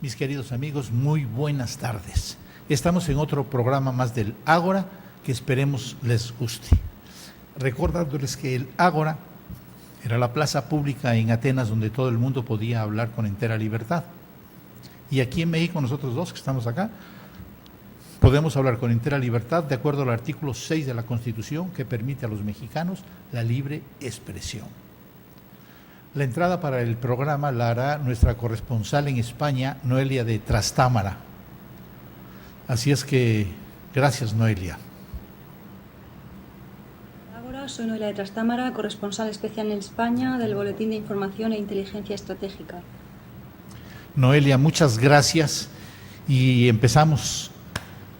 Mis queridos amigos, muy buenas tardes. Estamos en otro programa más del Ágora que esperemos les guste. Recordándoles que el Ágora era la plaza pública en Atenas donde todo el mundo podía hablar con entera libertad. Y aquí en México, nosotros dos que estamos acá, podemos hablar con entera libertad de acuerdo al artículo 6 de la Constitución que permite a los mexicanos la libre expresión. La entrada para el programa la hará nuestra corresponsal en España, Noelia de Trastámara. Así es que, gracias, Noelia. Ahora soy Noelia de Trastámara, corresponsal especial en España del Boletín de Información e Inteligencia Estratégica. Noelia, muchas gracias y empezamos.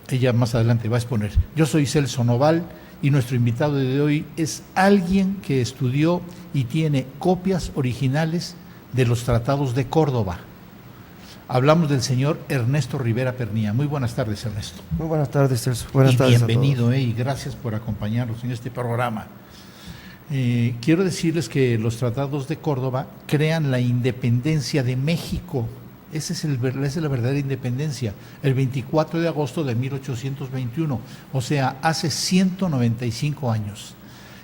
Ella más adelante va a exponer. Yo soy Celso Noval y nuestro invitado de hoy es alguien que estudió y tiene copias originales de los tratados de Córdoba. Hablamos del señor Ernesto Rivera Pernía. Muy buenas tardes, Ernesto. Muy buenas tardes, Celso. Buenas tardes bienvenido, a todos. Y gracias por acompañarnos en este programa. Quiero decirles que los tratados de Córdoba crean la independencia de México. Esa es la verdadera independencia, el 24 de agosto de 1821, o sea, hace 195 años.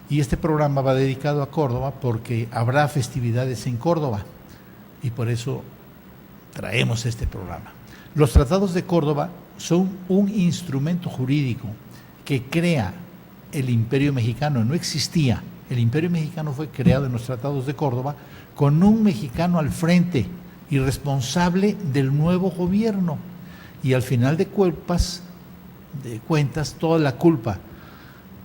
Y este programa va dedicado a Córdoba porque habrá festividades en Córdoba y por eso traemos este programa. Los tratados de Córdoba son un instrumento jurídico que crea el Imperio Mexicano. No existía. El Imperio Mexicano fue creado en los tratados de Córdoba con un mexicano al frente y responsable del nuevo gobierno. Y al final de cuentas, toda la culpa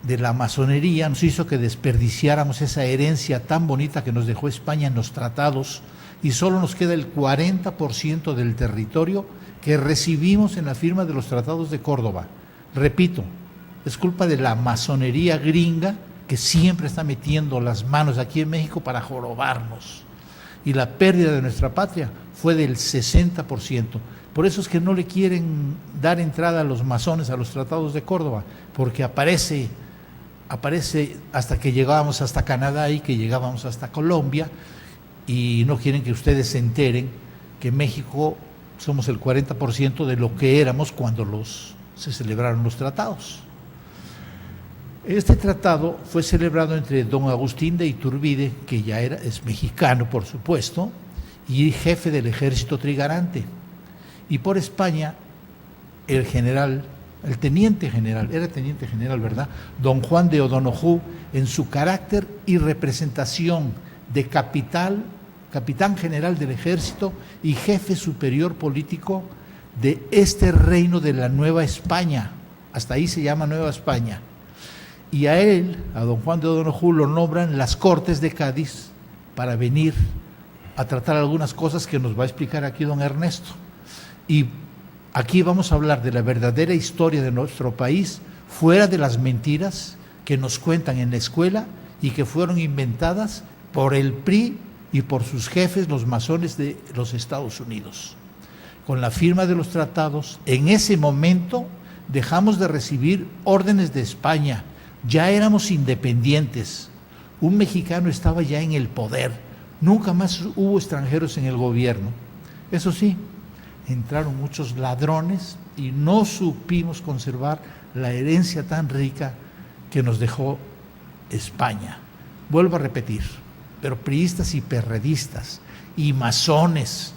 de la masonería nos hizo que desperdiciáramos esa herencia tan bonita que nos dejó España en los tratados y solo nos queda el 40% del territorio que recibimos en la firma de los tratados de Córdoba. Repito, es culpa de la masonería gringa que siempre está metiendo las manos aquí en México para jorobarnos. Y la pérdida de nuestra patria fue del 60%. Por eso es que no le quieren dar entrada a los masones a los tratados de Córdoba, porque aparece hasta que llegábamos hasta Canadá y que llegábamos hasta Colombia, y no quieren que ustedes se enteren que México somos el 40% de lo que éramos cuando se celebraron los tratados. Este tratado fue celebrado entre don Agustín de Iturbide, que ya es mexicano, por supuesto, y jefe del ejército trigarante. Y por España, el teniente general, era teniente general, ¿verdad?, don Juan de O'Donoghue, en su carácter y representación de capitán general del ejército y jefe superior político de este reino de la Nueva España. Hasta ahí se llama Nueva España. Y a él, a don Juan de O'Donoghue, lo nombran las Cortes de Cádiz para venir a tratar algunas cosas que nos va a explicar aquí don Ernesto. Y aquí vamos a hablar de la verdadera historia de nuestro país, fuera de las mentiras que nos cuentan en la escuela y que fueron inventadas por el PRI y por sus jefes, los masones de los Estados Unidos. Con la firma de los tratados, en ese momento dejamos de recibir órdenes de España. Ya éramos independientes, un mexicano estaba ya en el poder, nunca más hubo extranjeros en el gobierno. Eso sí, entraron muchos ladrones y no supimos conservar la herencia tan rica que nos dejó España. Vuelvo a repetir, pero priistas y perredistas y masones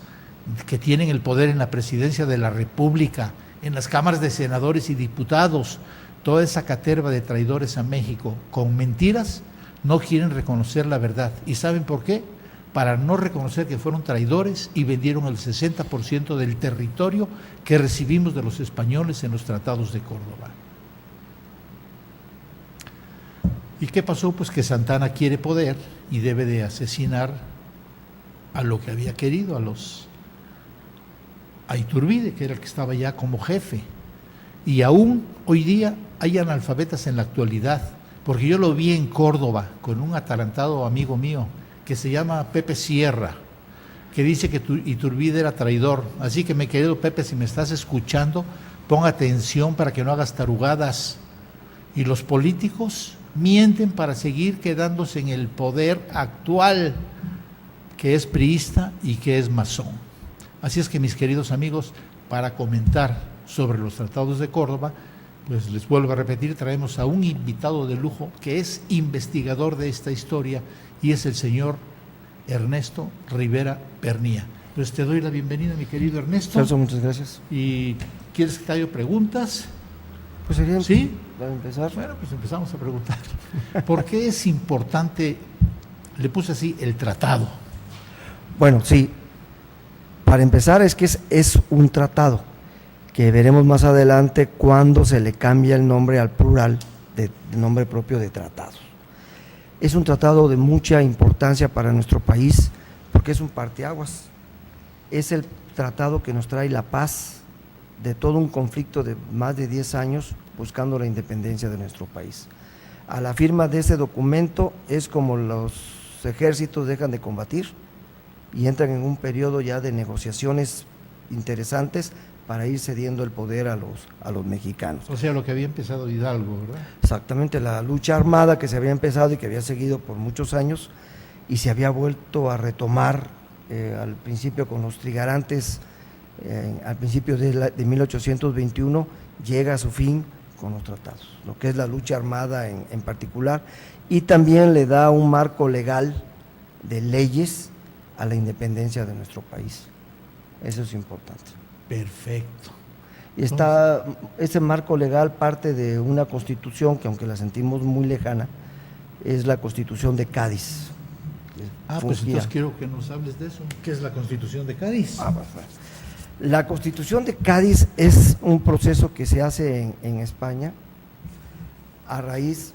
que tienen el poder en la presidencia de la República, en las cámaras de senadores y diputados, toda esa caterva de traidores a México con mentiras, no quieren reconocer la verdad. ¿Y saben por qué? Para no reconocer que fueron traidores y vendieron el 60% del territorio que recibimos de los españoles en los tratados de Córdoba. ¿Y qué pasó? Pues que Santana quiere poder y debe de asesinar a lo que había querido, a Iturbide, que era el que estaba ya como jefe. Y aún hoy día hay analfabetas en la actualidad, porque yo lo vi en Córdoba con un atarantado amigo mío que se llama Pepe Sierra, que dice que Iturbide era traidor. Así que, mi querido Pepe, si me estás escuchando, pon atención para que no hagas tarugadas. Y los políticos mienten para seguir quedándose en el poder actual, que es priista y que es masón. Así es que, mis queridos amigos, para comentar sobre los tratados de Córdoba, pues les vuelvo a repetir, traemos a un invitado de lujo que es investigador de esta historia y es el señor Ernesto Rivera Pernía. Pues te doy la bienvenida, mi querido Ernesto. Celso, muchas gracias. ¿Y quieres que te haga preguntas? Pues sería ¿Sí? para empezar. Bueno, pues empezamos a preguntar. ¿Por qué es importante, le puse así, el tratado? Bueno, sí. Para empezar es que es un tratado que veremos más adelante cuando se le cambia el nombre al plural de nombre propio de tratados. Es un tratado de mucha importancia para nuestro país porque es un parteaguas. Es el tratado que nos trae la paz de todo un conflicto de más de 10 años buscando la independencia de nuestro país. A la firma de ese documento es como los ejércitos dejan de combatir y entran en un periodo ya de negociaciones interesantes para ir cediendo el poder a los mexicanos. O sea, lo que había empezado Hidalgo, ¿verdad? Exactamente, la lucha armada que se había empezado y que había seguido por muchos años y se había vuelto a retomar al principio con los trigarantes, al principio de 1821, llega a su fin con los tratados, lo que es la lucha armada en particular, y también le da un marco legal de leyes a la independencia de nuestro país. Eso es importante. Perfecto. Y ese marco legal parte de una constitución que, aunque la sentimos muy lejana, es la Constitución de Cádiz. Pues entonces quiero que nos hables de eso. ¿Qué es la Constitución de Cádiz? La Constitución de Cádiz es un proceso que se hace en España a raíz…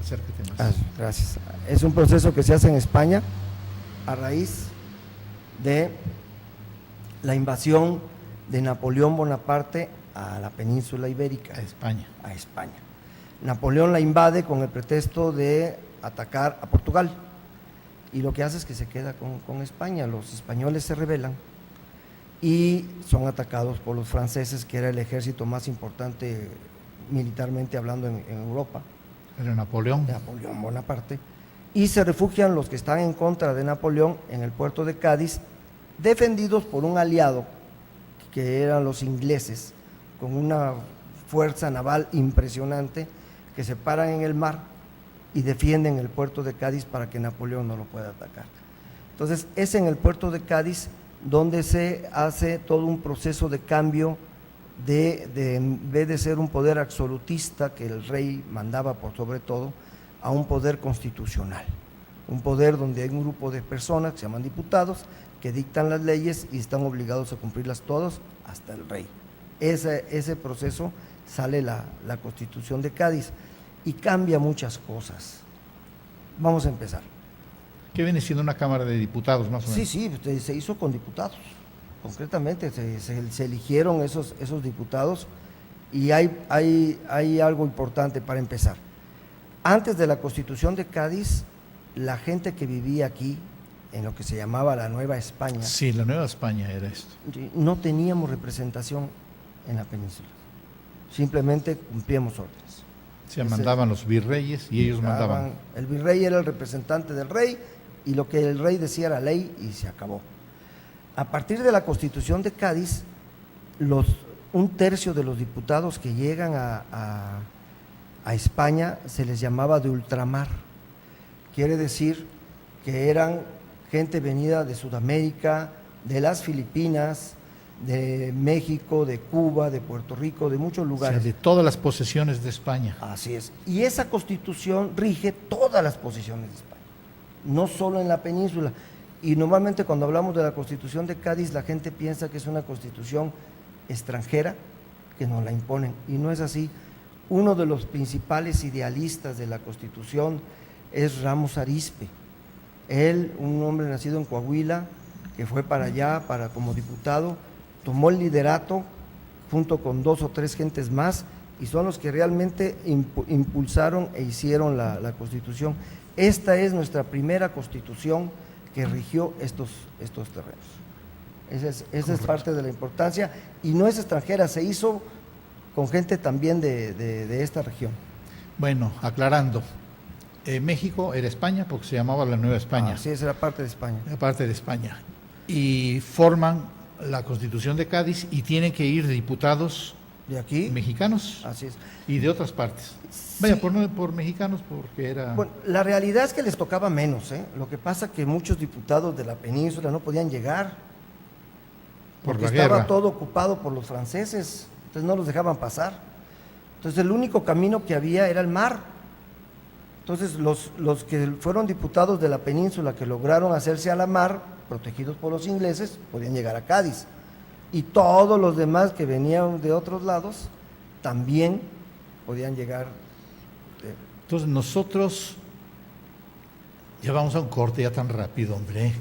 Acércate más. Gracias. Es un proceso que se hace en España a raíz de la invasión de Napoleón Bonaparte a la península ibérica. A España. A España. Napoleón la invade con el pretexto de atacar a Portugal y lo que hace es que se queda con España. Los españoles se rebelan y son atacados por los franceses, que era el ejército más importante militarmente hablando en Europa. Era Napoleón. Napoleón Bonaparte. Y se refugian los que están en contra de Napoleón en el puerto de Cádiz, defendidos por un aliado que eran los ingleses, con una fuerza naval impresionante, que se paran en el mar y defienden el puerto de Cádiz para que Napoleón no lo pueda atacar. Entonces es en el puerto de Cádiz donde se hace todo un proceso de cambio de en vez de ser un poder absolutista que el rey mandaba por sobre todo, a un poder constitucional, un poder donde hay un grupo de personas que se llaman diputados que dictan las leyes y están obligados a cumplirlas todos hasta el rey. Ese proceso sale la Constitución de Cádiz y cambia muchas cosas. Vamos a empezar. ¿Qué viene siendo una Cámara de Diputados más o menos? Sí, se hizo con diputados, concretamente se eligieron esos diputados y hay algo importante para empezar. Antes de la Constitución de Cádiz, la gente que vivía aquí, en lo que se llamaba la Nueva España… Sí, la Nueva España era esto. No teníamos representación en la península, simplemente cumplíamos órdenes. Se mandaban los virreyes y ellos mandaban. El virrey era el representante del rey y lo que el rey decía era ley y se acabó. A partir de la Constitución de Cádiz, un tercio de los diputados que llegan a España se les llamaba de ultramar. Quiere decir que eran gente venida de Sudamérica, de las Filipinas, de México, de Cuba, de Puerto Rico, de muchos lugares. O sea, de todas las posesiones de España. Así es. Y esa Constitución rige todas las posesiones de España, no solo en la península. Y normalmente cuando hablamos de la Constitución de Cádiz, la gente piensa que es una Constitución extranjera, que nos la imponen, y no es así. Uno de los principales idealistas de la Constitución es Ramos Arizpe. Él, un hombre nacido en Coahuila, que fue para allá como diputado, tomó el liderato junto con 2 o 3 gentes más y son los que realmente impulsaron e hicieron la Constitución. Esta es nuestra primera Constitución que rigió estos terrenos. Esa es parte de la importancia y no es extranjera, se hizo con gente también de esta región. Bueno, aclarando, México era España porque se llamaba la Nueva España. Sí, esa era parte de España. Era parte de España. y forman la Constitución de Cádiz y tienen que ir diputados ¿De aquí? mexicanos Así es. y de otras partes. Vaya, Sí. por mexicanos, porque era... Bueno, la realidad es que les tocaba menos, ¿eh? Lo que pasa que muchos diputados de la península no podían llegar por porque la estaba guerra. todo ocupado por los franceses, entonces no los dejaban pasar. Entonces el único camino que había era el mar. Entonces los que fueron diputados de la península que lograron hacerse a la mar, protegidos por los ingleses, podían llegar a Cádiz. Y todos los demás que venían de otros lados también podían llegar. Entonces nosotros ya vamos a un corte ya tan rápido, hombre.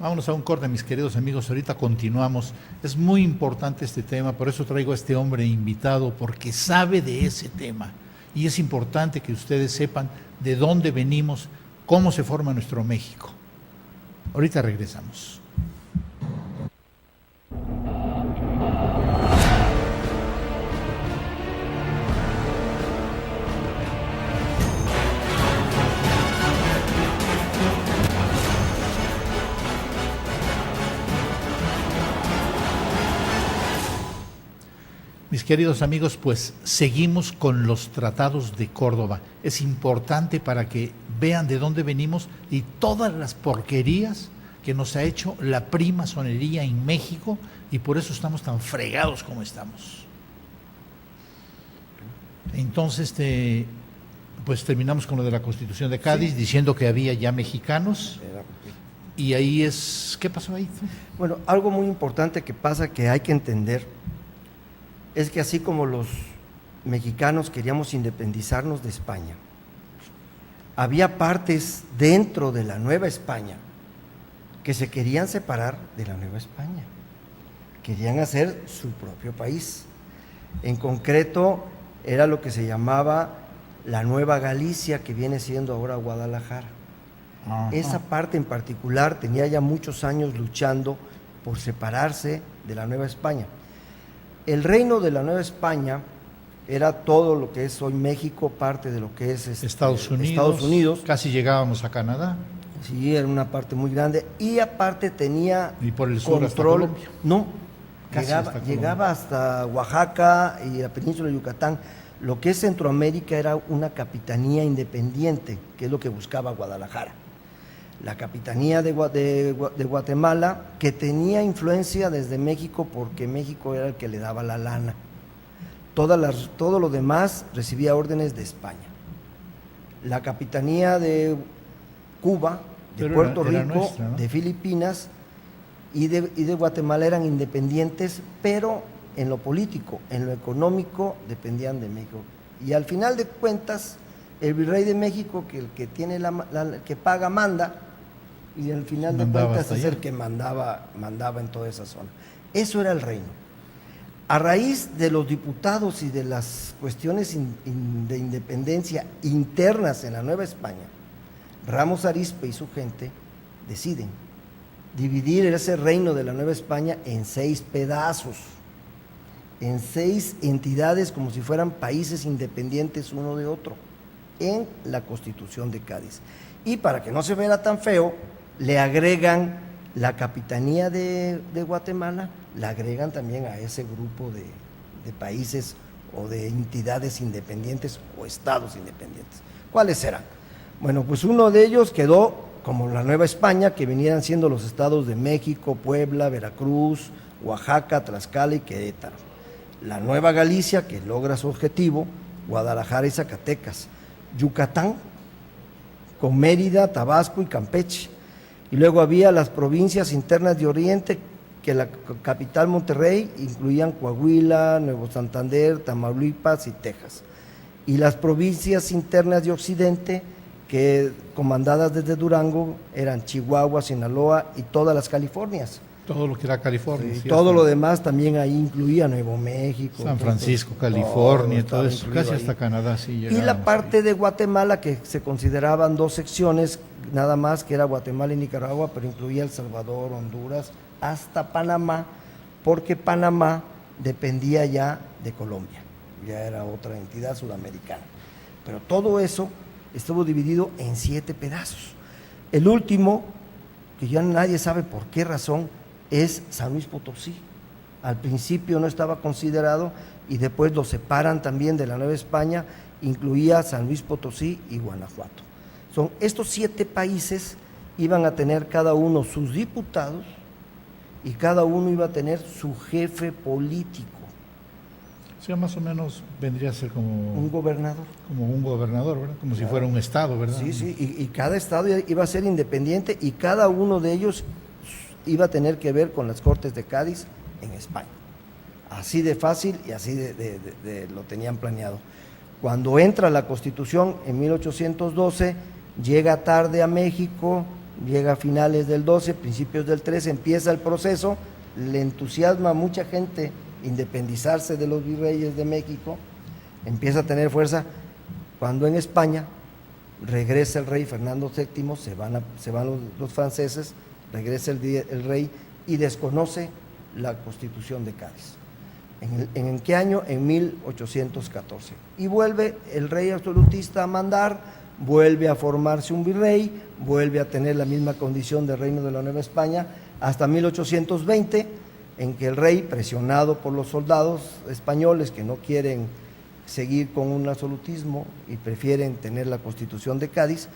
Vámonos a un corte, mis queridos amigos, ahorita continuamos. Es muy importante este tema, por eso traigo a este hombre invitado, porque sabe de ese tema. Y es importante que ustedes sepan de dónde venimos, cómo se forma nuestro México. Ahorita regresamos. Mis queridos amigos, pues seguimos con los tratados de Córdoba. Es importante para que vean de dónde venimos y todas las porquerías que nos ha hecho la primasonería en México, y por eso estamos tan fregados como estamos. Entonces, pues terminamos con lo de la Constitución de Cádiz, diciendo que había ya mexicanos, y ahí es... ¿Qué pasó ahí? Bueno, algo muy importante que pasa que hay que entender es que así como los mexicanos queríamos independizarnos de España, había partes dentro de la Nueva España que se querían separar de la Nueva España, querían hacer su propio país. En concreto, era lo que se llamaba la Nueva Galicia, que viene siendo ahora Guadalajara. Ajá. Esa parte en particular tenía ya muchos años luchando por separarse de la Nueva España. El reino de la Nueva España era todo lo que es hoy México, parte de lo que es Estados Unidos, Estados Unidos. Casi llegábamos a Canadá. Sí, era una parte muy grande y aparte tenía Y por el sur hasta control. Colombia. No, Casi hasta Colombia. llegaba hasta Oaxaca y la península de Yucatán. Lo que es Centroamérica era una capitanía independiente, que es lo que buscaba Guadalajara. La capitanía de Guatemala, que tenía influencia desde México porque México era el que le daba la lana. Todo lo demás recibía órdenes de España. La capitanía de Cuba, de Pero Puerto era Rico, nuestra, ¿no? de Filipinas y de Guatemala eran independientes, pero en lo político, en lo económico, dependían de México. Y al final de cuentas, el virrey de México, que el que tiene el que paga, manda, y al final de Mandaba cuentas hasta es allá. el que mandaba en toda esa zona. Eso era el reino. A raíz de los diputados y de las cuestiones de independencia internas en la Nueva España, Ramos Arizpe y su gente deciden dividir ese reino de la Nueva España en 6 pedazos, en 6 entidades como si fueran países independientes uno de otro, en la Constitución de Cádiz. Y para que no se vea tan feo, le agregan la capitanía de Guatemala, la agregan también a ese grupo de países o de entidades independientes o estados independientes. ¿Cuáles eran? Bueno, pues uno de ellos quedó como la Nueva España, que venían siendo los estados de México, Puebla, Veracruz, Oaxaca, Tlaxcala y Querétaro. La Nueva Galicia, que logra su objetivo, Guadalajara y Zacatecas. Yucatán, con Mérida, Tabasco y Campeche. Y luego había las provincias internas de Oriente, que la capital Monterrey incluían Coahuila, Nuevo Santander, Tamaulipas y Texas. Y las provincias internas de Occidente, que comandadas desde Durango, eran Chihuahua, Sinaloa y todas las Californias. Todo lo que era California. Y sí, todo hasta lo demás también ahí incluía Nuevo México. San Francisco, entonces, California, estaba todo eso, incluido casi ahí. hasta Canadá, sí. Y la llegábamos parte ahí. de Guatemala, que se consideraban 2 secciones, nada más, que era Guatemala y Nicaragua, pero incluía El Salvador, Honduras, hasta Panamá, porque Panamá dependía ya de Colombia, ya era otra entidad sudamericana. Pero todo eso estuvo dividido en 7 pedazos. El último, que ya nadie sabe por qué razón, es San Luis Potosí. Al principio no estaba considerado y después lo separan también de la Nueva España, incluía San Luis Potosí y Guanajuato. Son estos 7 países, iban a tener cada uno sus diputados y cada uno iba a tener su jefe político. O sea, más o menos vendría a ser como Un gobernador. ¿verdad? Como si fuera un estado, ¿verdad? Sí, sí, y cada estado iba a ser independiente y cada uno de ellos iba a tener que ver con las Cortes de Cádiz en España. Así de fácil y así lo tenían planeado. Cuando entra la Constitución en 1812, llega tarde a México, llega a finales del 12, principios del 13, empieza el proceso, le entusiasma a mucha gente independizarse de los virreyes de México, empieza a tener fuerza. Cuando en España regresa el rey Fernando VII, se van los franceses, regresa el rey y desconoce la Constitución de Cádiz. ¿En qué año? En 1814. Y vuelve el rey absolutista a mandar, vuelve a formarse un virrey, vuelve a tener la misma condición de reino de la Nueva España, hasta 1820, en que el rey, presionado por los soldados españoles que no quieren seguir con un absolutismo y prefieren tener la Constitución de Cádiz,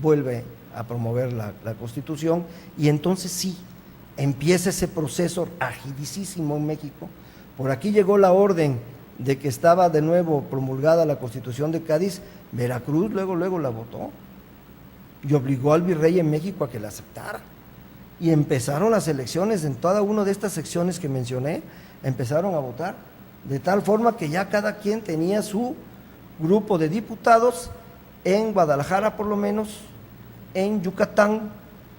vuelve a promover la Constitución, y entonces sí, empieza ese proceso agilísimo en México. Por aquí llegó la orden de que estaba de nuevo promulgada la Constitución de Cádiz. Veracruz luego la votó y obligó al virrey en México a que la aceptara. Y empezaron las elecciones en cada una de estas secciones que mencioné, empezaron a votar, de tal forma que ya cada quien tenía su grupo de diputados en Guadalajara, por lo menos, en Yucatán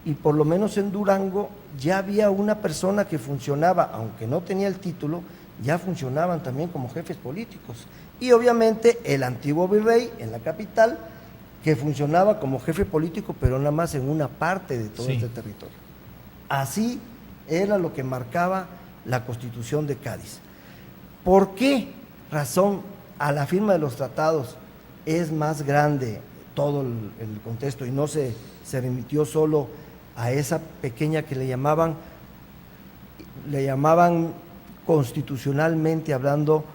y por lo menos en Durango. Ya había una persona que funcionaba, aunque no tenía el título, ya funcionaban también como jefes políticos. Y obviamente el antiguo virrey en la capital, que funcionaba como jefe político, pero nada más en una parte de todo este territorio. Así era lo que marcaba la Constitución de Cádiz. ¿Por qué razón a la firma de los tratados es más grande todo el contexto y no se remitió solo a esa pequeña que le llamaban constitucionalmente hablando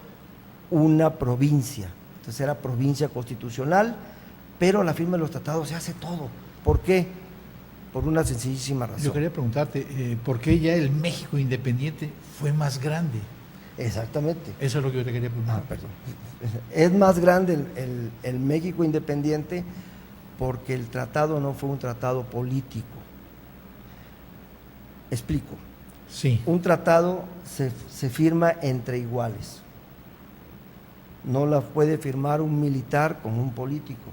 una provincia? Entonces era provincia constitucional, pero a la firma de los tratados se hace todo. ¿Por qué? Por una sencillísima razón. Yo quería preguntarte, ¿por qué ya el México independiente fue más grande? Exactamente. Eso es lo que yo te quería preguntar. Perdón. Es más grande el México independiente porque el tratado no fue un tratado político. Explico. Sí. Un tratado se firma entre iguales. No la puede firmar un militar con un político,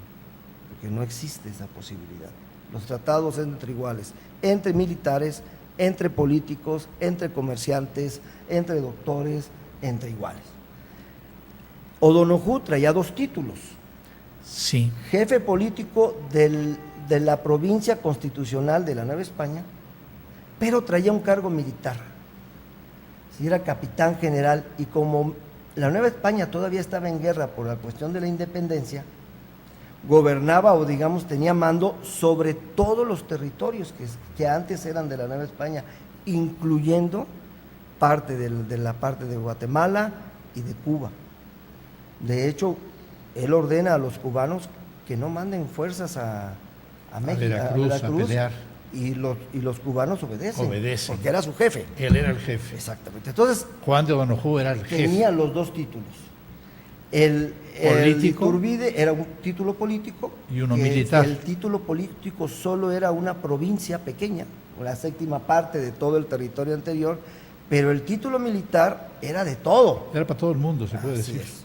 porque no existe esa posibilidad. Los tratados son entre iguales, entre militares, entre políticos, entre comerciantes, entre doctores, entre iguales. O'Donoghue traía 2 títulos. Sí. Jefe político de la provincia constitucional de la Nueva España, pero traía un cargo militar. Sí, era capitán general, y como la Nueva España todavía estaba en guerra por la cuestión de la independencia, gobernaba, o digamos tenía mando sobre todos los territorios que antes eran de la Nueva España, incluyendo parte de la parte de Guatemala y de Cuba. De hecho, él ordena a los cubanos que no manden fuerzas a México, a Veracruz, a pelear. Y los cubanos obedecen, porque era su jefe. Él era el jefe. Exactamente. Entonces, Juan de O'Donoghue era el jefe. tenía los 2 títulos. El Iturbide era un título político y uno militar. El título político solo era una provincia pequeña, la 7ª parte de todo el territorio anterior, pero el título militar era de todo. Era para todo el mundo, se puede decir. Es.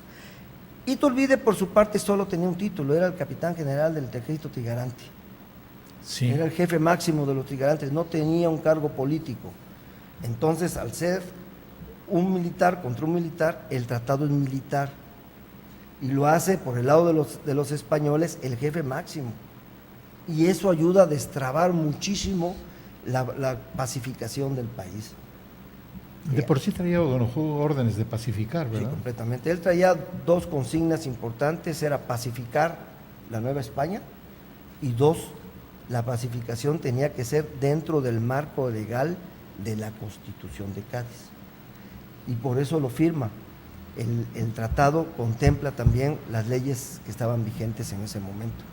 Iturbide, por su parte, solo tenía un título, era el capitán general del ejército trigarante. Sí. Era el jefe máximo de los trigarantes, no tenía un cargo político. Entonces, al ser un militar contra un militar, el tratado es militar. Y lo hace por el lado de los españoles el jefe máximo. Y eso ayuda a destrabar muchísimo la pacificación del país. De por sí traía O'Donoghue órdenes de pacificar, ¿verdad? Sí, completamente. Él traía 2 consignas importantes, era pacificar la Nueva España y 2, la pacificación tenía que ser dentro del marco legal de la Constitución de Cádiz. Y por eso lo firma. El tratado contempla también las leyes que estaban vigentes en ese momento.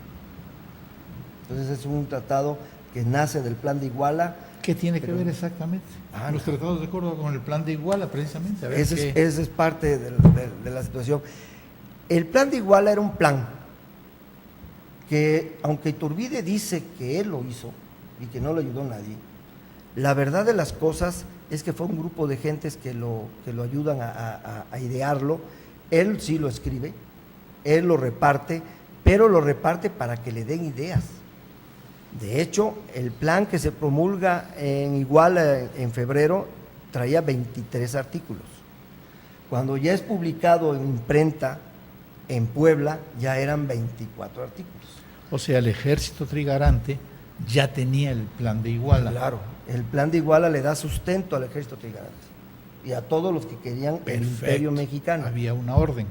Entonces es un tratado que nace del Plan de Iguala. ¿Qué tiene que ver exactamente los tratados de Córdoba con el Plan de Iguala, precisamente? A ver ese es parte de la situación. El Plan de Iguala era un plan que, aunque Iturbide dice que él lo hizo y que no lo ayudó nadie, la verdad de las cosas es que fue un grupo de gentes que lo ayudan a idearlo. Él sí lo escribe, él lo reparte, pero lo reparte para que le den ideas. De hecho, el plan que se promulga en Iguala en febrero traía 23 artículos. Cuando ya es publicado en imprenta en Puebla, ya eran 24 artículos. O sea, el ejército trigarante ya tenía el Plan de Iguala. Claro, el Plan de Iguala le da sustento al ejército trigarante y a todos los que querían el imperio mexicano. Había una orden.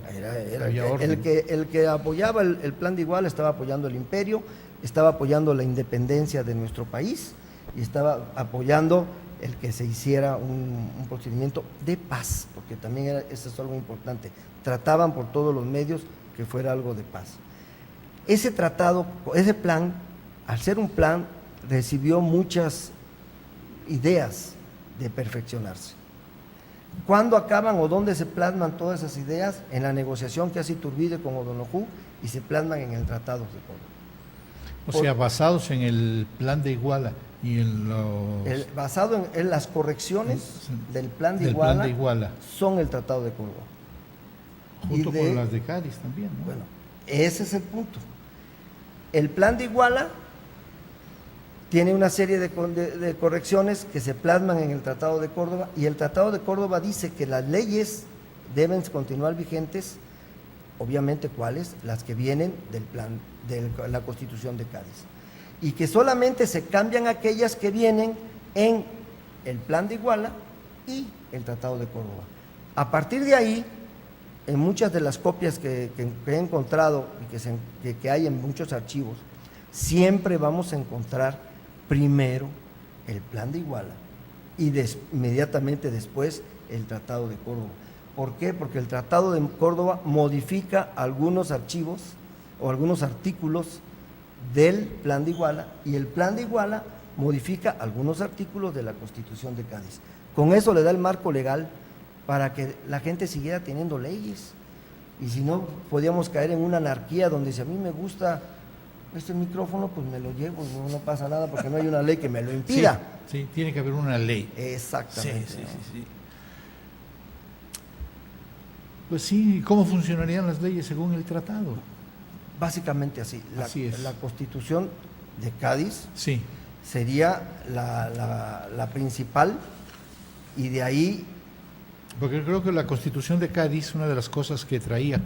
Había orden. El que apoyaba el Plan de Iguala estaba apoyando el imperio, estaba apoyando la independencia de nuestro país y estaba apoyando el que se hiciera un procedimiento de paz, porque también eso es algo importante. Trataban por todos los medios que fuera algo de paz. Ese tratado, ese plan, al ser un plan, recibió muchas ideas de perfeccionarse. ¿Cuándo acaban o dónde se plasman todas esas ideas? En la negociación que hace Iturbide con O'Donoghue y se plasman en el Tratado de Córdoba. O sea, basados en el Plan de Iguala y en los... basado en las correcciones del Plan de Iguala son el Tratado de Córdoba. Junto con las de Cádiz también, ¿no? Bueno, ese es el punto. El Plan de Iguala tiene una serie de correcciones que se plasman en el Tratado de Córdoba y el Tratado de Córdoba dice que las leyes deben continuar vigentes, obviamente cuáles, las que vienen del plan de la Constitución de Cádiz, y que solamente se cambian aquellas que vienen en el Plan de Iguala y el Tratado de Córdoba. A partir de ahí, en muchas de las copias que he encontrado y que hay en muchos archivos, siempre vamos a encontrar primero el Plan de Iguala y inmediatamente después el Tratado de Córdoba. ¿Por qué? Porque el Tratado de Córdoba modifica algunos archivos o algunos artículos del Plan de Iguala y el Plan de Iguala modifica algunos artículos de la Constitución de Cádiz. Con eso le da el marco legal para que la gente siguiera teniendo leyes. Y si no, podíamos caer en una anarquía donde si a mí me gusta este micrófono, pues me lo llevo, no pasa nada porque no hay una ley que me lo impida. Sí, tiene que haber una ley. Exactamente. Sí. Pues sí, ¿cómo funcionarían las leyes según el tratado? Básicamente así. La Constitución de Cádiz sería la principal y de ahí... Porque creo que la Constitución de Cádiz, una de las cosas que traía,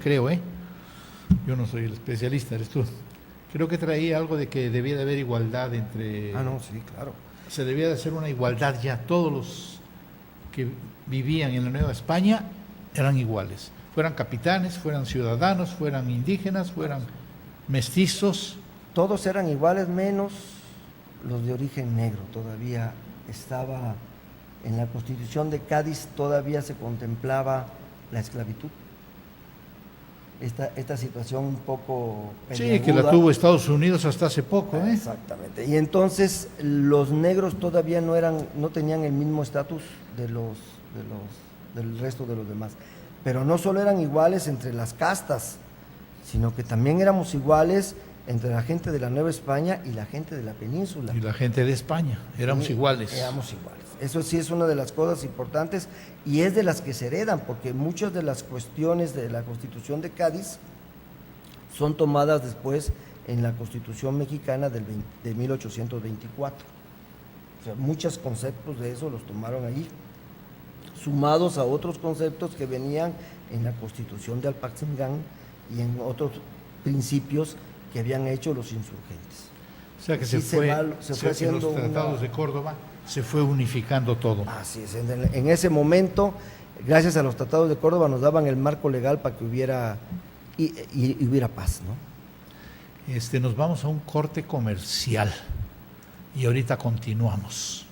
yo no soy el especialista, eres tú, creo que traía algo de que debía de haber igualdad entre... sí, claro. Se debía de hacer una igualdad ya, todos los que vivían en la Nueva España eran iguales, fueran capitanes, fueran ciudadanos, fueran indígenas, fueran mestizos. Todos eran iguales menos los de origen negro, todavía estaba... En la Constitución de Cádiz todavía se contemplaba la esclavitud. Esta situación un poco peliaguda. Sí, que la tuvo Estados Unidos hasta hace poco. Exactamente. Y entonces los negros todavía no tenían el mismo estatus del resto de los demás. Pero no solo eran iguales entre las castas, sino que también éramos iguales entre la gente de la Nueva España y la gente de la península. Y la gente de España, éramos iguales. Éramos iguales. Eso sí es una de las cosas importantes y es de las que se heredan, porque muchas de las cuestiones de la Constitución de Cádiz son tomadas después en la Constitución mexicana de 1824. O sea, muchos conceptos de eso los tomaron allí, sumados a otros conceptos que venían en la Constitución de Alpaxingán y en otros principios que habían hecho los insurgentes. O sea que se fue haciendo los tratados de Córdoba, se fue unificando todo. Así es, en ese momento, gracias a los tratados de Córdoba, nos daban el marco legal para que hubiera paz, ¿no? Nos vamos a un corte comercial. y ahorita continuamos.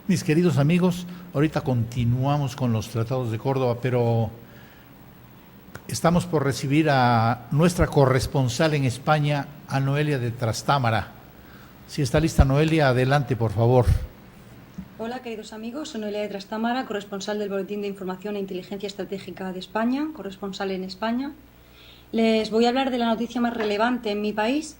Mis queridos amigos, ahorita continuamos con los tratados de Córdoba, pero estamos por recibir a nuestra corresponsal en España, a Noelia de Trastámara. Si está lista, Noelia, adelante, por favor. Hola, queridos amigos, soy Noelia de Trastámara, corresponsal del Boletín de Información e Inteligencia Estratégica de España, corresponsal en España. Les voy a hablar de la noticia más relevante en mi país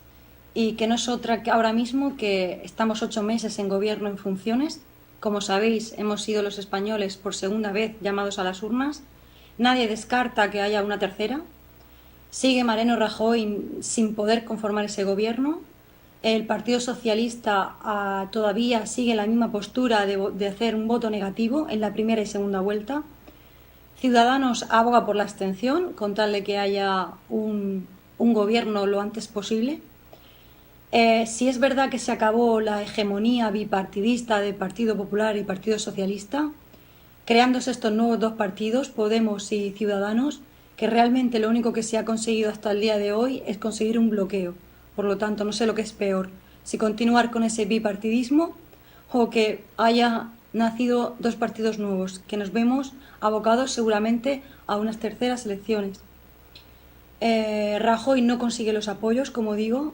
y que no es otra que ahora mismo que estamos 8 meses en gobierno en funciones. Como sabéis, hemos sido los españoles por segunda vez llamados a las urnas. Nadie descarta que haya una tercera. Sigue Mariano Rajoy sin poder conformar ese gobierno. El Partido Socialista todavía sigue la misma postura de hacer un voto negativo en la primera y segunda vuelta. Ciudadanos aboga por la abstención con tal de que haya un gobierno lo antes posible. Si es verdad que se acabó la hegemonía bipartidista de Partido Popular y Partido Socialista, creándose estos nuevos dos partidos, Podemos y Ciudadanos, que realmente lo único que se ha conseguido hasta el día de hoy es conseguir un bloqueo. Por lo tanto, no sé lo que es peor, si continuar con ese bipartidismo o que haya nacido dos partidos nuevos, que nos vemos abocados seguramente a unas terceras elecciones. Rajoy no consigue los apoyos, como digo.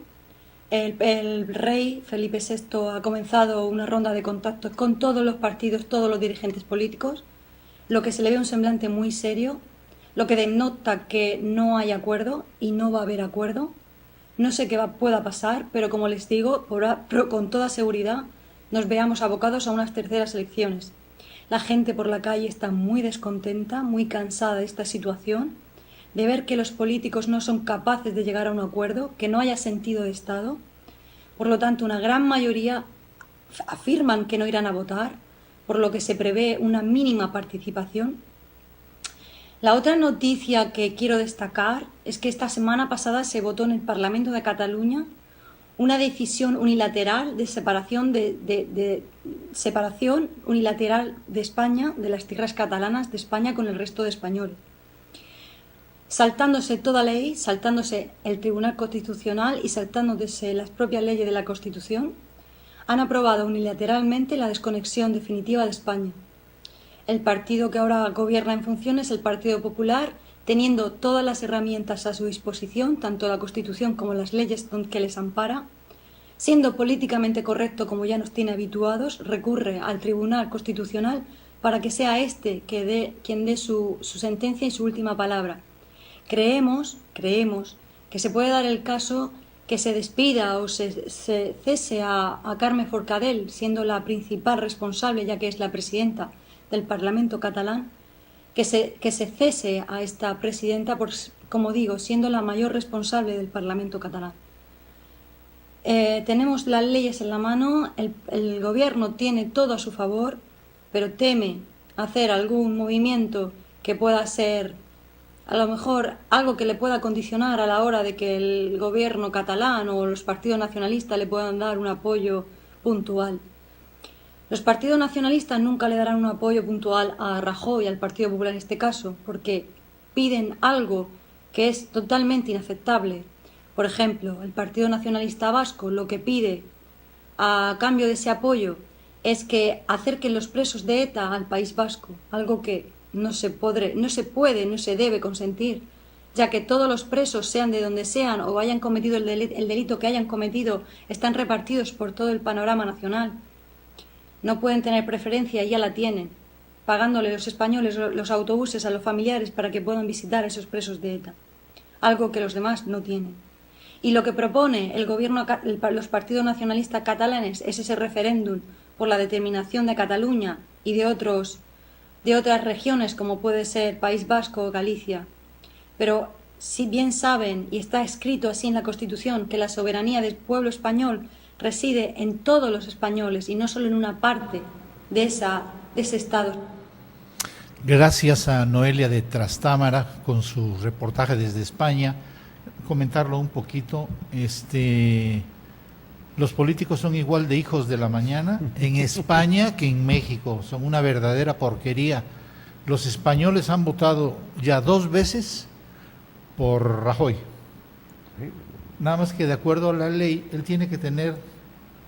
El rey Felipe VI ha comenzado una ronda de contactos con todos los partidos, todos los dirigentes políticos, lo que se le ve un semblante muy serio, lo que denota que no hay acuerdo y no va a haber acuerdo. No sé qué pueda pasar, pero como les digo, con toda seguridad nos veamos abocados a unas terceras elecciones. La gente por la calle está muy descontenta, muy cansada de esta situación, de ver que los políticos no son capaces de llegar a un acuerdo, que no haya sentido de Estado. Por lo tanto, una gran mayoría afirman que no irán a votar, por lo que se prevé una mínima participación. La otra noticia que quiero destacar es que esta semana pasada se votó en el Parlamento de Cataluña una decisión unilateral de separación unilateral de España, de las tierras catalanas de España con el resto de españoles. Saltándose toda ley, saltándose el Tribunal Constitucional y saltándose las propias leyes de la Constitución, han aprobado unilateralmente la desconexión definitiva de España. El partido que ahora gobierna en funciones, el Partido Popular, teniendo todas las herramientas a su disposición, tanto la Constitución como las leyes que les ampara, siendo políticamente correcto como ya nos tiene habituados, recurre al Tribunal Constitucional para que sea quien dé su sentencia y su última palabra. Creemos que se puede dar el caso que se despida o se cese a Carme Forcadell, siendo la principal responsable, ya que es la presidenta del Parlamento catalán, que se cese a esta presidenta, como digo, siendo la mayor responsable del Parlamento catalán. Tenemos las leyes en la mano, el gobierno tiene todo a su favor, pero teme hacer algún movimiento que pueda ser a lo mejor algo que le pueda condicionar a la hora de que el gobierno catalán o los partidos nacionalistas le puedan dar un apoyo puntual. Los partidos nacionalistas nunca le darán un apoyo puntual a Rajoy, al Partido Popular en este caso, porque piden algo que es totalmente inaceptable. Por ejemplo, el Partido Nacionalista Vasco lo que pide a cambio de ese apoyo es que acerquen los presos de ETA al País Vasco, algo que no se debe consentir, ya que todos los presos, sean de donde sean o hayan cometido el delito que hayan cometido, están repartidos por todo el panorama nacional. No pueden tener preferencia y ya la tienen, pagándole los españoles los autobuses a los familiares para que puedan visitar a esos presos de ETA, algo que los demás no tienen. Y lo que propone los partidos nacionalistas catalanes es ese referéndum por la determinación de Cataluña y de otras regiones como puede ser País Vasco o Galicia. Pero si bien saben, y está escrito así en la Constitución, que la soberanía del pueblo español reside en todos los españoles y no solo en una parte de ese Estado. Gracias a Noelia de Trastámara con su reportaje desde España. comentarlo un poquito. Los políticos son igual de hijos de la mañana en España que en México, son una verdadera porquería. Los españoles han votado ya 2 veces por Rajoy. Nada más que de acuerdo a la ley, él tiene que tener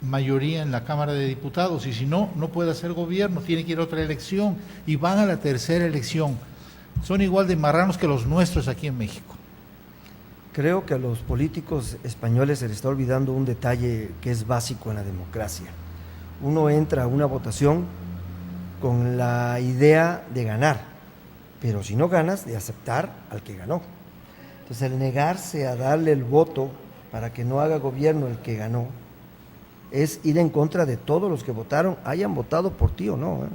mayoría en la Cámara de Diputados y si no, no puede hacer gobierno, tiene que ir a otra elección y van a la tercera elección. Son igual de marranos que los nuestros aquí en México. Creo que a los políticos españoles se les está olvidando un detalle que es básico en la democracia. Uno entra a una votación con la idea de ganar, pero si no ganas, de aceptar al que ganó. Entonces, el negarse a darle el voto para que no haga gobierno el que ganó, es ir en contra de todos los que votaron, hayan votado por ti o no.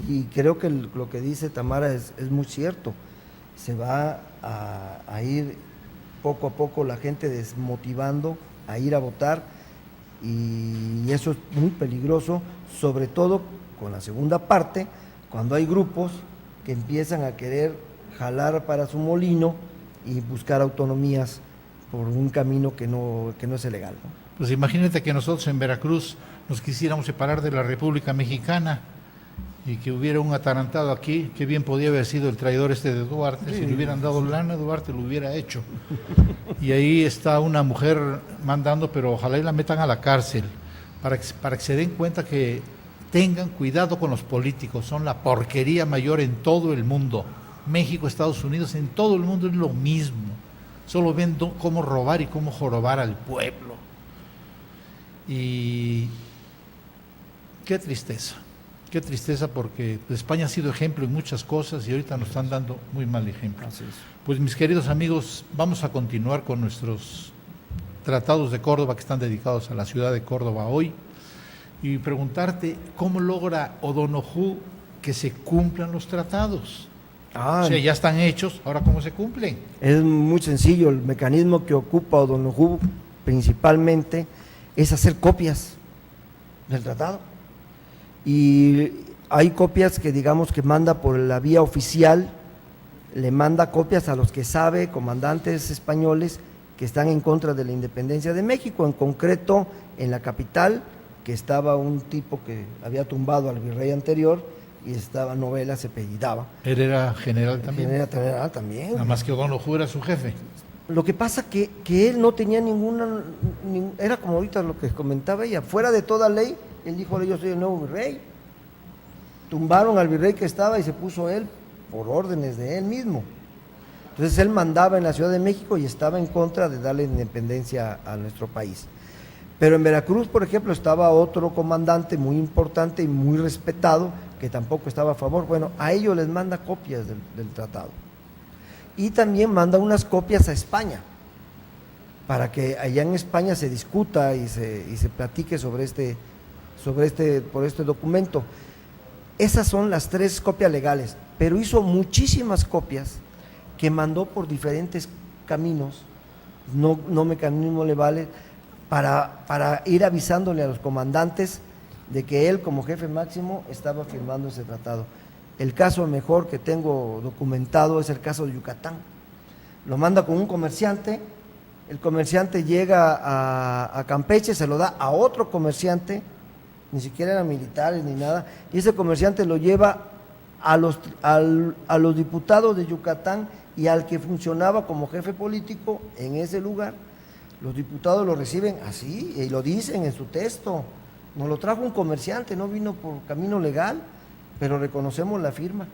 Y creo que lo que dice Tamara es muy cierto. Se va a ir poco a poco la gente desmotivando a ir a votar y eso es muy peligroso, sobre todo con la segunda parte, cuando hay grupos que empiezan a querer jalar para su molino y buscar autonomías por un camino que no es el legal, ¿no? Pues imagínate que nosotros en Veracruz nos quisiéramos separar de la República Mexicana y que hubiera un atarantado aquí, que bien podía haber sido el traidor de Duarte, si le hubieran dado lana, Duarte lo hubiera hecho. Y ahí está una mujer mandando, pero ojalá y la metan a la cárcel, para que se den cuenta que tengan cuidado con los políticos, son la porquería mayor en todo el mundo. México, Estados Unidos, en todo el mundo es lo mismo, solo ven cómo robar y cómo jorobar al pueblo. Y qué tristeza porque España ha sido ejemplo en muchas cosas y ahorita nos están dando muy mal ejemplo. Así es. Pues mis queridos amigos, vamos a continuar con nuestros tratados de Córdoba que están dedicados a la ciudad de Córdoba hoy y preguntarte cómo logra O'Donoghue que se cumplan los tratados. O sea, ya están hechos, ahora cómo se cumplen. Es muy sencillo, el mecanismo que ocupa O'Donoghue principalmente es hacer copias del tratado. Y hay copias que digamos que manda por la vía oficial, le manda copias a los que sabe, comandantes españoles que están en contra de la independencia de México, en concreto en la capital, que estaba un tipo que había tumbado al virrey anterior y estaba Novela, se apellidaba. Él era general también. Era general también. Nada más que O'Donoghue era su jefe. Lo que pasa que él no tenía era como ahorita lo que comentaba ella, fuera de toda ley, él dijo, yo soy el nuevo virrey. Tumbaron al virrey que estaba y se puso él por órdenes de él mismo. Entonces él mandaba en la Ciudad de México y estaba en contra de darle independencia a nuestro país. Pero en Veracruz, por ejemplo, estaba otro comandante muy importante y muy respetado que tampoco estaba a favor. Bueno, a ellos les manda copias del tratado. Y también manda unas copias a España, para que allá en España se discuta y se platique por este documento. Esas son las 3 copias legales, pero hizo muchísimas copias que mandó por diferentes caminos, no mecanismo legales, para ir avisándole a los comandantes de que él como jefe máximo estaba firmando ese tratado. El caso mejor que tengo documentado es el caso de Yucatán. Lo manda con un comerciante, el comerciante llega a Campeche, se lo da a otro comerciante, ni siquiera eran militares ni nada, y ese comerciante lo lleva a los diputados de Yucatán y al que funcionaba como jefe político en ese lugar. Los diputados lo reciben así y lo dicen en su texto. Nos lo trajo un comerciante, no vino por camino legal, pero reconocemos la firma.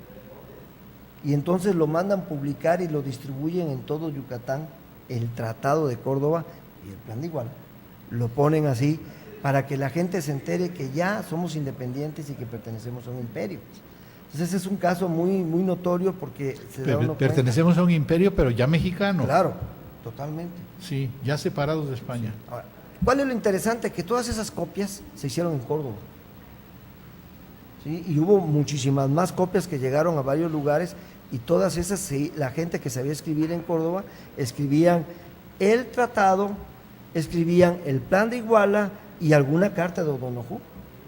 Y entonces lo mandan publicar y lo distribuyen en todo Yucatán, el Tratado de Córdoba y el Plan de Iguala. Lo ponen así para que la gente se entere que ya somos independientes y que pertenecemos a un imperio. Entonces ese es un caso muy notorio porque pertenecemos a un imperio, pero ya mexicano. Claro, totalmente. Sí, ya separados de España. Sí. Ahora, ¿cuál es lo interesante? Que todas esas copias se hicieron en Córdoba. ¿Sí? Y hubo muchísimas más copias que llegaron a varios lugares y todas esas, la gente que sabía escribir en Córdoba, escribían el tratado, escribían el Plan de Iguala y alguna carta de O'Donoghue.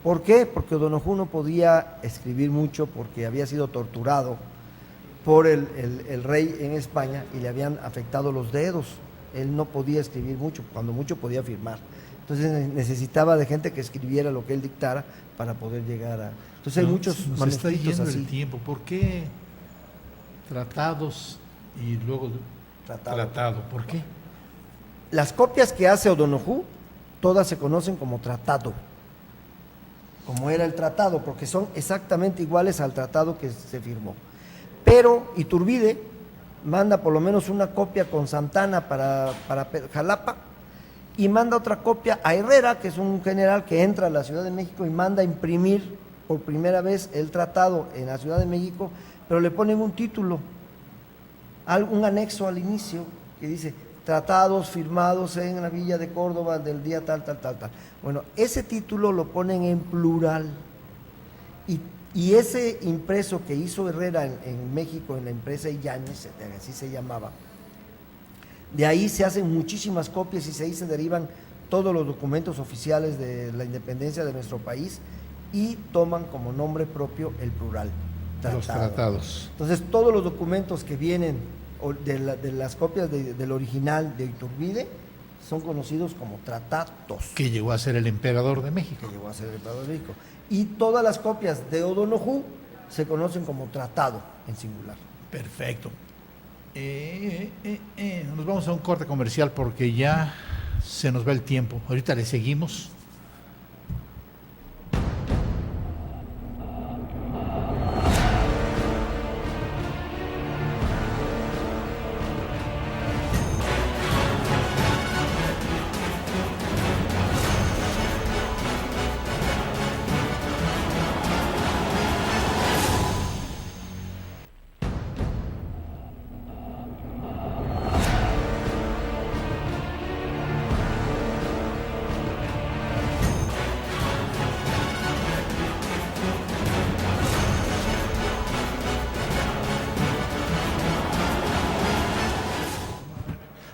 ¿Por qué? Porque O'Donoghue no podía escribir mucho porque había sido torturado por el rey en España y le habían afectado los dedos. Él no podía escribir mucho, cuando mucho podía firmar. Entonces necesitaba de gente que escribiera lo que él dictara para poder llegar a... Entonces hay muchos nos está manuscritos yendo así. el tiempo. ¿Por qué tratados y luego tratado? ¿Por qué? Las copias que hace O'Donoghue, todas se conocen como tratado, como era el tratado, porque son exactamente iguales al tratado que se firmó. Pero Iturbide manda por lo menos una copia con Santana para Jalapa, y manda otra copia a Herrera, que es un general que entra a la Ciudad de México y manda a imprimir por primera vez el tratado en la Ciudad de México, pero le ponen un título, un anexo al inicio, que dice tratados firmados en la villa de Córdoba del día tal. Bueno, ese título lo ponen en plural, y ese impreso que hizo Herrera en México, en la empresa Illanes, así se llamaba, de ahí se hacen muchísimas copias y ahí se derivan todos los documentos oficiales de la independencia de nuestro país y toman como nombre propio el plural, tratado. Los tratados. Entonces todos los documentos que vienen de las copias del original de Iturbide son conocidos como tratados. Que llegó a ser el emperador de México. Que llegó a ser el emperador de México. Y todas las copias de O'Donoghue se conocen como tratado en singular. Perfecto. Nos vamos a un corte comercial porque ya se nos va el tiempo. Ahorita le seguimos.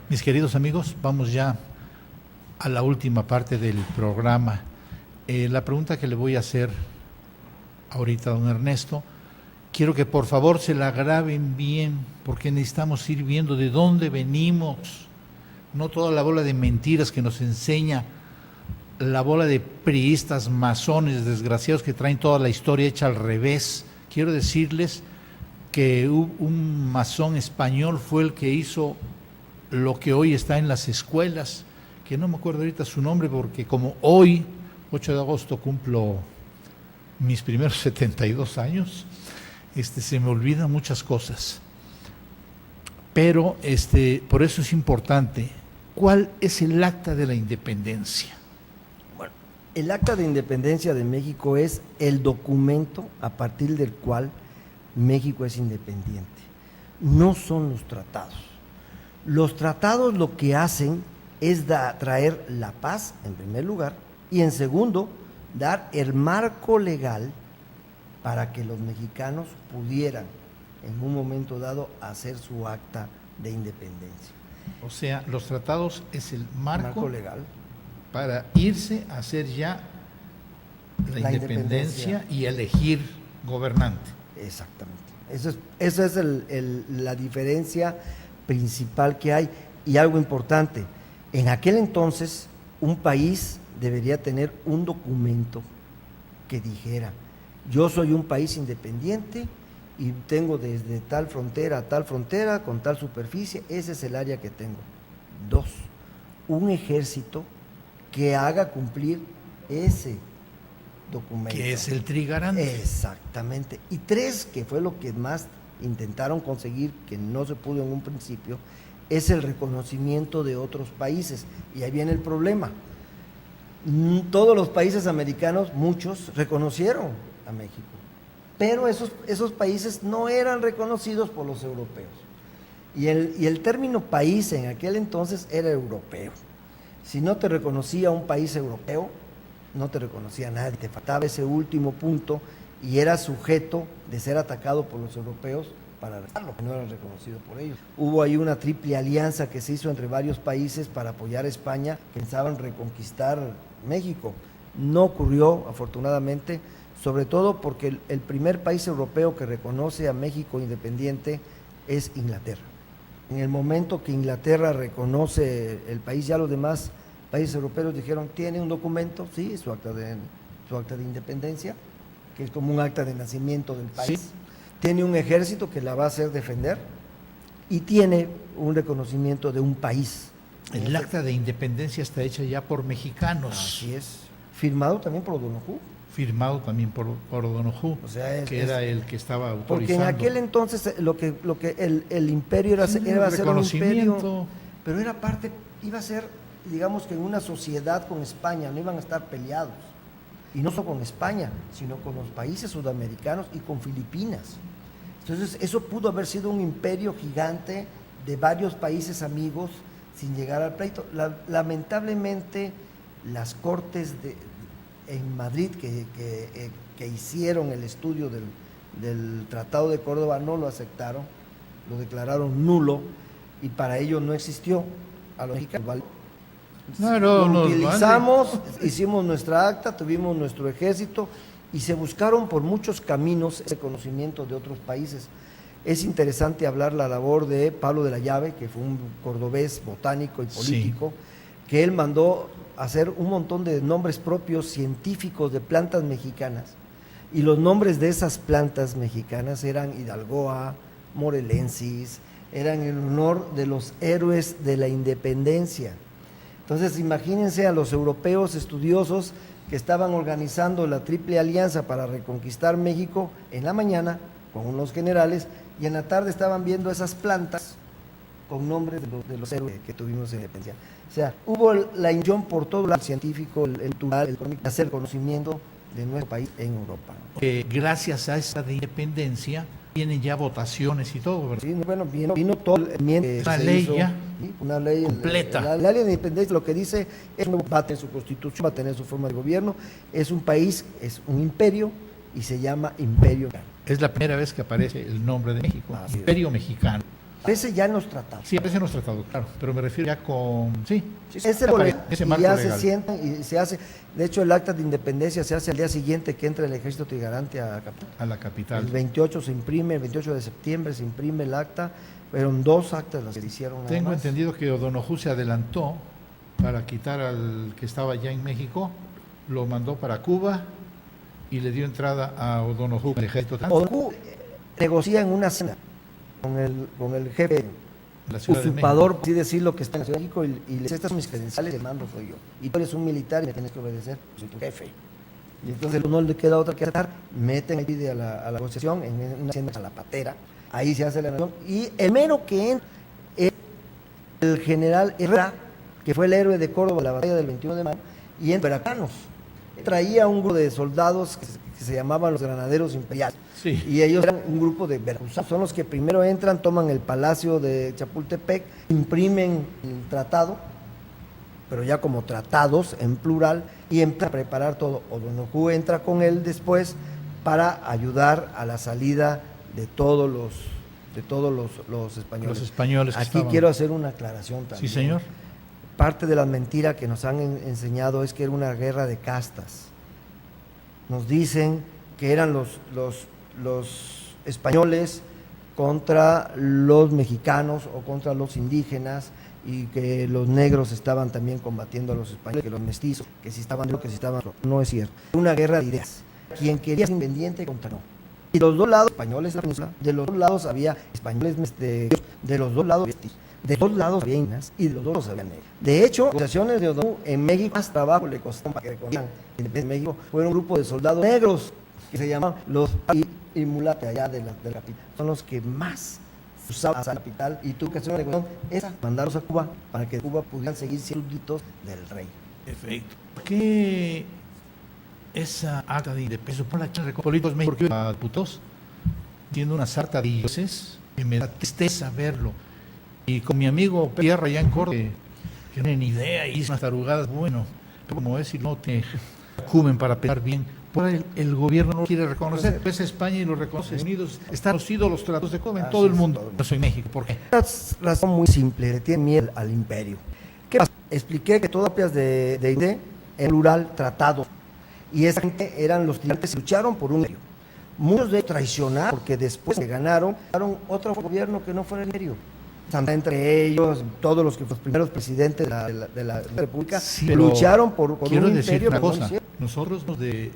Mis queridos amigos, vamos ya a la última parte del programa. La pregunta que le voy a hacer ahorita a don Ernesto, quiero que por favor se la graben bien, porque necesitamos ir viendo de dónde venimos, no toda la bola de mentiras que nos enseña la bola de priistas, masones, desgraciados que traen toda la historia hecha al revés. Quiero decirles que un masón español fue el que hizo lo que hoy está en las escuelas, que no me acuerdo ahorita su nombre, porque como hoy, 8 de agosto, cumplo mis primeros 72 años, se me olvidan muchas cosas. Pero por eso es importante, ¿cuál es el acta de la independencia? Bueno, el acta de independencia de México es el documento a partir del cual México es independiente. No son los tratados. Los tratados lo que hacen es traer la paz, en primer lugar, y en segundo, dar el marco legal para que los mexicanos pudieran, en un momento dado, hacer su acta de independencia. O sea, los tratados es el marco legal para irse a hacer ya la independencia y elegir gobernante. Exactamente. Esa es la diferencia principal que hay. Y algo importante, en aquel entonces un país debería tener un documento que dijera: yo soy un país independiente y tengo desde tal frontera a tal frontera con tal superficie, ese es el área que tengo. 2, un ejército que haga cumplir ese documento. Que es el trigarante. Exactamente. Y 3, que fue lo que más intentaron conseguir, que no se pudo en un principio, es el reconocimiento de otros países. Y ahí viene el problema. Todos los países americanos, muchos, reconocieron a México, pero esos países no eran reconocidos por los europeos. Y el término país en aquel entonces era europeo. Si no te reconocía un país europeo, no te reconocía nadie, te faltaba ese último punto y era sujeto de ser atacado por los europeos para arrestarlo, que no era reconocido por ellos. Hubo ahí una triple alianza que se hizo entre varios países para apoyar a España, pensaban reconquistar México. No ocurrió, afortunadamente, sobre todo porque el primer país europeo que reconoce a México independiente es Inglaterra. En el momento que Inglaterra reconoce el país, ya los demás países europeos dijeron, tiene un documento, sí, su acta de independencia, que es como un acta de nacimiento del país, Sí. tiene un ejército que la va a hacer defender y tiene un reconocimiento de un país. El acta de independencia está hecha ya por mexicanos, Así es, firmado también por O'Donoghue. firmado también por O'Donoghue, O sea, que era el que estaba autorizando. Porque en aquel entonces lo que el imperio era, Sí, iba a ser un imperio, reconocimiento. pero era parte, iba a ser, digamos que en una sociedad con España, no iban a estar peleados. Y no solo con España, sino con los países sudamericanos y con Filipinas. Entonces, eso pudo haber sido un imperio gigante de varios países amigos sin llegar al pleito. Lamentablemente, las cortes en Madrid que hicieron el estudio del Tratado de Córdoba no lo aceptaron, lo declararon nulo y para ello no existió. A los mexicanos Claro, lo nos utilizamos, hicimos nuestra acta, tuvimos nuestro ejército y se buscaron por muchos caminos ese conocimiento de otros países. Es interesante hablar la labor de Pablo de la Llave, que fue un cordobés botánico y político, que él mandó hacer un montón de nombres propios científicos de plantas mexicanas. Y los nombres de esas plantas mexicanas eran Hidalgoa, Morelensis, eran en honor de los héroes de la independencia. Entonces, imagínense a los europeos estudiosos que estaban organizando la Triple Alianza para reconquistar México en la mañana con unos generales y en la tarde estaban viendo esas plantas con nombres de los héroes que tuvimos en la independencia. O sea, hubo la intención por todo el científico, el cultural, el económico, de hacer conocimiento de nuestro país en Europa. Gracias a esta de independencia vienen ya votaciones y todo, ¿verdad? Sí, bueno, vino todo el enmienda Una que se ley hizo, ya ¿sí? Una ley completa. La ley de independencia lo que dice es que va a tener su constitución, va a tener su forma de gobierno, es un país, es un imperio y se llama Imperio Mexicano. Es la primera vez que aparece el nombre de México, Así es. Imperio Mexicano. Aparece ya en los tratados. Sí, aparece en los tratados, claro, pero me refiero ya con... Sí, Ese ese marco ya legal. se sientan y se hace, de hecho el acta de independencia se hace al día siguiente que entra el ejército trigarante a Capital. A la capital. El 28 se imprime, el 28 de septiembre se imprime el acta, fueron 2 actas las que se hicieron nada Tengo más. entendido que O'Donoghue se adelantó para quitar al que estaba ya en México, lo mandó para Cuba y le dio entrada a O'Donoghue, el ejército O'Donoghue negocia en una cena con el jefe de la Ciudad de usurpador, México. por así decirlo, que está en la Ciudad de México y le dice, estas son mis credenciales, el mando soy yo. Y tú eres un militar y me tienes que obedecer, soy tu jefe. Y entonces no le queda otra que aceptar, meten el pide a la negociación en una hacienda a la patera, ahí se hace la negociación y el mero que entra es el general Herrera, que fue el héroe de Córdoba, la batalla del 21 de mayo, y entra veracruzanos. Traía un grupo de soldados que se llamaban los granaderos imperiales. Sí. Y ellos eran un grupo de veracruzanos, son los que primero entran, toman el palacio de Chapultepec, imprimen el tratado, pero ya como tratados en plural, y empiezan a preparar todo. O'Donoghue entra con él después para ayudar a la salida de todos los españoles. Los españoles que Aquí estaban. quiero hacer una aclaración también. Sí, señor. Parte de la mentira que nos han enseñado es que era una guerra de castas. Nos dicen que eran los españoles contra los mexicanos o contra los indígenas y que los negros estaban también combatiendo a los españoles, que los mestizos, que si estaban que si estaban. No es cierto. Una guerra de ideas. Quien quería ser independiente contra no. Y los dos lados, españoles en la península, de los dos lados había españoles, de los dos lados de dos lados había indígenas y de los dos lados había negros. De hecho, las negociaciones de O'Donoghue en México más trabajo le costaron para que reconocieran la independencia de México. Fueron un grupo de soldados negros que se llamaban los y mulate allá de la capital. Son los que más usaban a la capital y tuvo que hacer una negociación esa, mandarlos a Cuba para que Cuba pudieran seguir siendo súbditos del rey. Perfecto. ¿Por qué esa acta de independencia supone que los políticos mexicanos a diputados tiene una sarta de dioses que me da tristeza verlo? Y con mi amigo Pierra allá en Córdoba, que no tiene ni idea y hizo unas tarugadas, bueno, pero como es y no te jumen para pensar bien. Por el gobierno no lo quiere reconocer, pues España y lo reconoce. Estados Unidos están conocidos los tratados de Córdoba en todo el mundo. No soy México, ¿por qué? Una razón muy simple, le tiene miedo al imperio. ¿Qué pasa? Expliqué que todas las copias de en plural, tratado, Y esa gente eran los tirantes que lucharon por un imperio. Muchos de ellos traicionaron porque después de ganaron otro gobierno que no fuera el imperio. Entre ellos, todos los primeros presidentes de la República Sí, pero lucharon por un quiero decir imperio. una pero no cosa, hicieron. nosotros somos de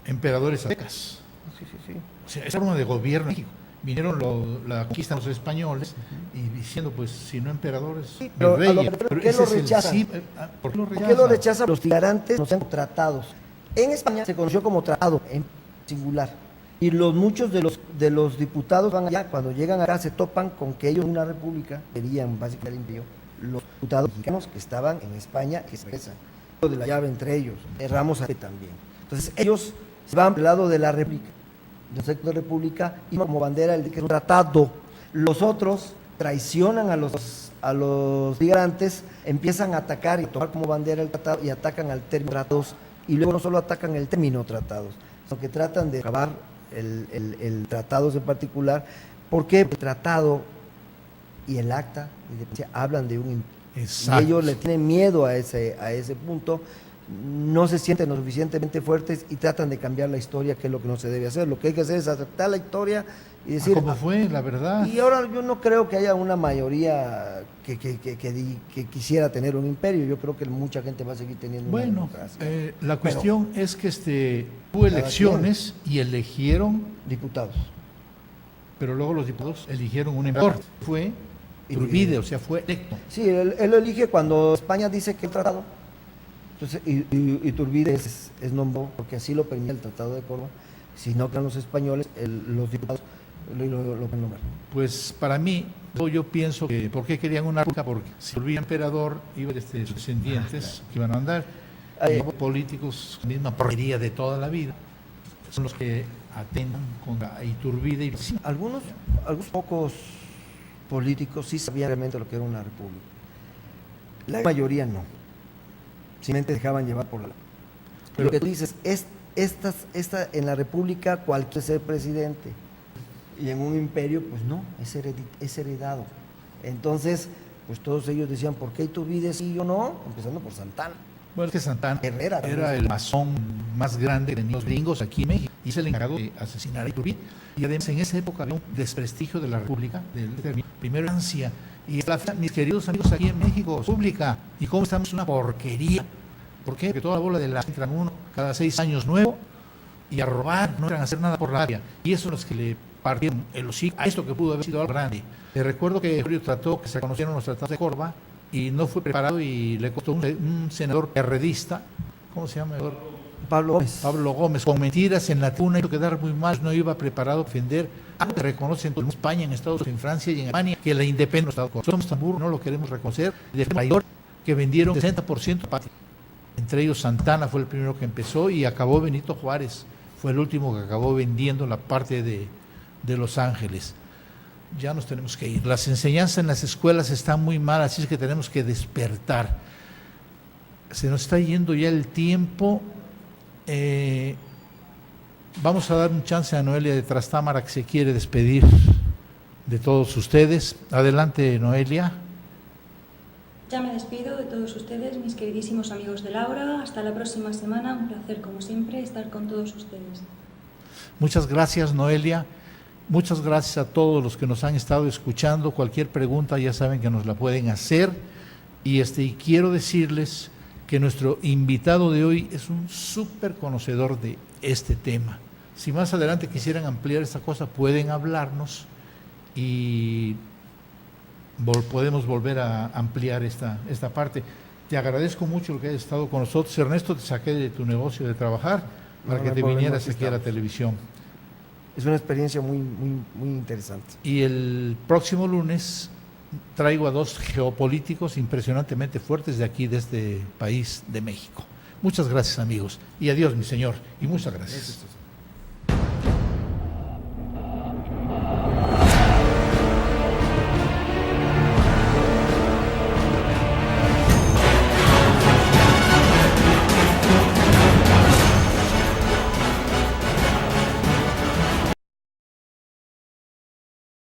emperadores aztecas. Sí, sí, sí. O sea, esa forma de gobierno en México. Vinieron la conquista los españoles y diciendo, pues, si no emperadores, Sí, pero reyes. a lo que- ¿por qué ese lo es el rechazan? sí, ¿por qué lo ¿Por rechazan? qué lo rechazan? Los tirantes no sean tratados. En España se conoció como tratado en singular. Y muchos de los diputados van allá, cuando llegan acá se topan con que ellos en una república querían básicamente el imperio. Los diputados mexicanos que estaban en España que se expresan. De la llave entre ellos, Ramos también. Entonces ellos se van al lado de la república, del sector de república, y como bandera el que es un tratado. Los otros traicionan a los tirantes, empiezan a atacar y tomar como bandera el tratado y atacan al término tratados, y luego no solo atacan el término tratados, sino que tratan de acabar el tratados en particular, porque el tratado y el acta de independencia hablan de un imperio. Exacto. Y ellos le tienen miedo a ese punto, no se sienten lo suficientemente fuertes y tratan de cambiar la historia, que es lo que no se debe hacer. Lo que hay que hacer es aceptar la historia y decir, ¿Cómo fue? La verdad. y ahora yo no creo que haya una mayoría que quisiera tener un imperio. Yo creo que mucha gente va a seguir teniendo una Bueno, democracia. la cuestión es que hubo Cada elecciones y eligieron, Diputados. pero luego los diputados eligieron un emperador. Fue Iturbide, o sea, fue electo. Sí, él lo elige cuando España dice que el tratado. Entonces, Iturbide es nombrado, porque así lo permite el Tratado de Córdoba. Si no crean los españoles, los diputados lo pueden nombrar. Pues para mí, yo pienso que, ¿por qué querían una república? Porque si volvía emperador, iba sus descendientes que iban a andar, y los políticos, la misma porquería de toda la vida, son los que atentan contra Iturbide. Y sí, Algunos pocos políticos sí sabían realmente lo que era una república. La mayoría no. Simplemente dejaban llevar por la ley. Pero Lo que tú dices, en la república cualquier ser presidente. Y en un imperio, pues no, es heredado. Entonces, pues todos ellos decían, ¿por qué Iturbide sí y yo no? Empezando por Santana. bueno, es que Santana Herrera era también. el masón más grande que tenían los gringos aquí en México y es el encargado de asesinar a Iturbide. Y además en esa época había un desprestigio de la república, primero Francia, y mis queridos amigos aquí en México, pública, y cómo estamos una porquería. ¿Por qué? Porque toda la bola de la entran uno cada 6 años nuevo y a robar, no eran a hacer nada por la área. Y eso es los que le partieron el hocico a esto que pudo haber sido algo grande. Le recuerdo que Julio trató que se conocieron los tratados de Córdoba y no fue preparado y le costó un senador perredista, ¿cómo se llama? Pablo Gómez, con mentiras en la tribuna, hizo quedar muy mal, no iba preparado a defender algo que reconocen en España, en Estados Unidos, en Francia y en Alemania, que la independencia de Estados Unidos. Somos tan burros, no lo queremos reconocer. De mayor que vendieron 60% patria. Entre ellos Santana fue el primero que empezó y acabó Benito Juárez, fue el último que acabó vendiendo la parte de Los Ángeles. Ya nos tenemos que ir. Las enseñanzas en las escuelas están muy mal, así es que tenemos que despertar. Se nos está yendo ya el tiempo. Vamos a dar un chance a Noelia de Trastámara, que se quiere despedir de todos ustedes. Adelante, Noelia. Ya me despido de todos ustedes, mis queridísimos amigos de Laura. Hasta la próxima semana. Un placer, como siempre, estar con todos ustedes. Muchas gracias, Noelia. Muchas gracias a todos los que nos han estado escuchando. Cualquier pregunta ya saben que nos la pueden hacer. Y quiero decirles que nuestro invitado de hoy es un súper conocedor de este tema. Si más adelante quisieran ampliar esta cosa, pueden hablarnos y podemos volver a ampliar esta parte. Te agradezco mucho lo que hayas estado con nosotros. Ernesto, te saqué de tu negocio de trabajar para que te vinieras aquí a la televisión. Es una experiencia muy, muy, muy interesante. Y el próximo lunes traigo a 2 geopolíticos impresionantemente fuertes de aquí, de este país de México. Muchas gracias, amigos. Y adiós, mi señor. Y muchas gracias.